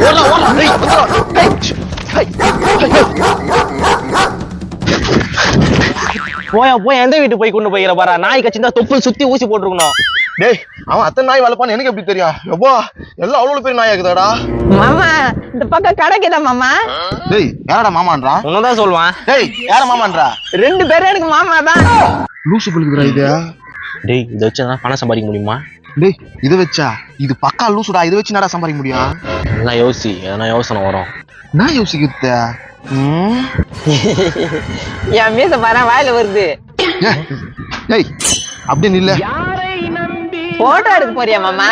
ஓடலாம் ஓடலாம். போயா போய் எந்த வீட்டு போய் கொண்டு போய்கிற பாரா. நாய் கச்சிருந்தா தொப்புள் சுத்தி ஊசி போட்டுருக்கணும். டேய் அவன் அத்தனை நாய் வளர்ப்பான்னு எனக்கு எப்படி தெரியும்? எப்பா எல்லாம் அவ்வளவு பெரிய நாய் இருக்குதாடா. மாமா இந்த பக்கம் கிடைக்குதா மாமா? டேய் யாரடா மாமான்றா? உன்னதான் சொல்லுவான். டேய் யார மாமான்றா? 2 பேரும் எனக்கு மாமா தான். லூசு புளுக்குதுடா இது. டேய் இதை வச்சு பணம் சம்பாதிக்க முடியுமா? டேய் இதை வச்சா இது பக்கா லூசுடா. இதை வச்சு என்னடா சம்பாதிக்க முடியும்? எல்லாம் யோசி, எதனா யோசனை வரும். நான் யோசிக்கிறது. என் மீச பாரு வாயில வருது. டேய் அப்படி நில்ல. போட்டோ எடுக்க போறியா மாமா?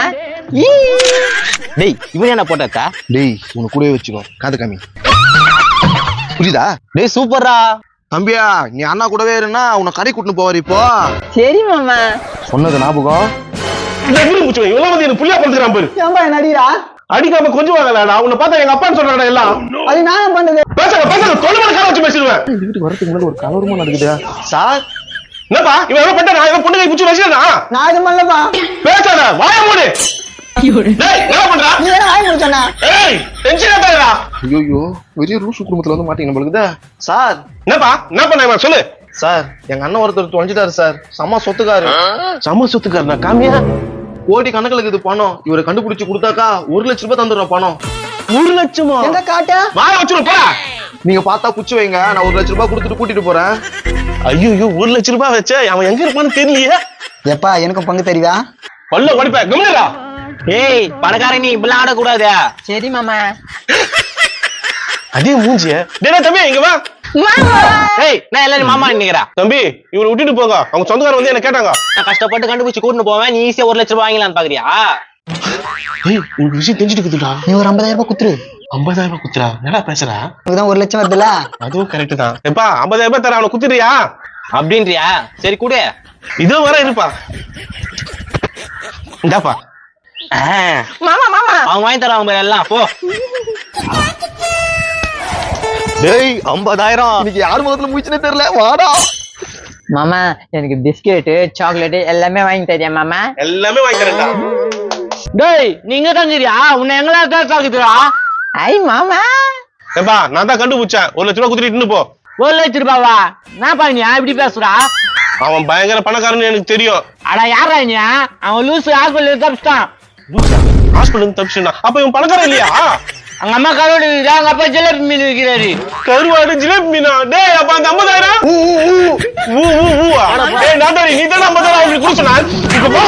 டேய் இவன் என்ன போட்டா? டேய் உன்னை கூடவே வச்சுக்கோ. காது காமி புரியுதா? டேய் சூப்பர்ரா. தம்பியா நீ அண்ணா கூடவே இருந்தா உன்னை கடை கூட்டின்னு போவாரு. இப்போ சரி மாமா. சொன்னது ஞாபகம். இவ்வளவு வந்து எனக்கு புள்ளியா பண்றான் பாரு. ஏம்பா நடிடா அடிக்காம கொஞ்சம் வாங்கலடா. உன்னை பார்த்தா எங்க அப்பான்னு சொல்றாடா எல்லாம். அது நான் பண்ணது. பேசுங்க பேசுங்க தொழில்மணக்கார வச்சு பேசிடுவேன். வீட்டுக்கு வரதுக்கு முன்னாடி ஒரு கலவரமா நடக்குது சார். என்னப்பா இவன் என்ன பண்ணா? இவன் பொண்ணு கை பிடிச்சி வச்சிருந்தா நான் இது பண்ணலப்பா. பேசாத வாய மூடு. டேய் என்ன பண்றா? நீ வேற வாய் முடிச்சனா? ஏய் டென்ஷன் ஆகாதடா. ஐயோ பெரிய ரூசு குடும்பத்துல வந்து மாட்டீங்க நம்மளுக்கு. சார் என்னப்பா என்ன பண்ண இவன் சொல்லு. சார் எங்க அண்ணன் ஒருத்தர் தொலைஞ்சிட்டாரு சார். செம்ம சொத்துக்காரு. சம சொத்துக்காரனா காமியா? கோடி கணக்குல இது பணம். இவரை கண்டுபிடிச்சு கொடுத்தாக்கா 1 லட்சம் ரூபாய் தந்துடுறோம் பணம். 1 லட்சமா? எங்க காட்ட? வாய வச்சிரு போடா. நீங்க பார்த்தா குச்சி வைங்க. நான் 1 லட்சம் ரூபாய் கொடுத்துட்டு கூட்டிட்டு போறேன். ஐயோ 1 லட்சம் ரூபாய் வச்ச அவன் எங்க இருப்பான்னு தெரியலையே. எப்பா எனக்கு பங்கு தெரியுதா? பல்ல படிப்ப கம்முடா. ஏய் பணக்காரன் நீ இப்படிலாம் ஆடக்கூடாது. சரி மாமா. அதே மூஞ்சிய. டேய் தம்பி இங்க வா. ஏய் நான் எல்லாரும் மாமா நினைக்கிறேன். தம்பி இவரை விட்டுட்டு போங்க. அவங்க சொந்தக்காரங்க வந்து என்ன கேட்டாங்க. நான் கஷ்டப்பட்டு கண்டுபிடிச்சு கூட்டிட்டு போவேன். நீ ஈஸியா 1 லட்சம் ரூபாய் வாங்கலான்னு பாக்குறியா? ஏய் உங்களுக்கு விஷயம் தெரிஞ்சுட்டு இருக்குதுடா. நீ ஒரு 50,000 ரூபாய் குத்துரு. 50,000 ரூபாய் குத்துறா? என்னடா பேசுறா? அதுதான் 1 லட்சம் வருதுல. அதுவும் கரெக்ட் தான். எப்பா 50,000 ரூபாய் தர அவனை குத்துறியா? அப்படின்றியா? சரி கூடு. இதோ வர இருப்பா. இந்தாப்பா. மாமா மாமா அவங்க வாங்கி தருவாங்க எல்லாம் போ. டேய் 50,000 இன்னைக்கு யார் முகத்துல முடிச்சுனே தெரியல. வாடா மாமா எனக்கு பிஸ்கெட் சாக்லேட் எல்லாமே வாங்கி தரியா மாமா? எல்லாமே வாங்கி தரேன்டா. டேய் நீங்க தங்கிறியா? உன்னை எங்களா சாக்குதுடா. ஐ மாமா எப்பா நான் தான் கண்டுபிடிச்சேன். 1 லட்சம் ரூபாய் குத்துட்டு போ. 1 லட்சம் ரூபாவா? நான் பாருங்க இப்படி பேசுறா. அவன் பயங்கர பணக்காரன்னு எனக்கு தெரியும். அடா யாரா நீ? அவன் லூசு ஹாஸ்பிட்டல் தப்பிச்சிட்டான். ஹாஸ்பிட்டல் தப்பிச்சுனா அப்ப இவன் பணக்காரன் இல்லையா? அங்க அம்மா கருவாடு விற்கிறா, அங்க அப்பா ஜிலேபி மீன் விற்கிறாரு. கருவாடு ஜிலேபி மீனா? டேய் அப்ப அந்த 50,000 டேய் நாட்டாரி நீ தான 50,000 அவங்களுக்கு கொடுத்தனா? இப்ப போ.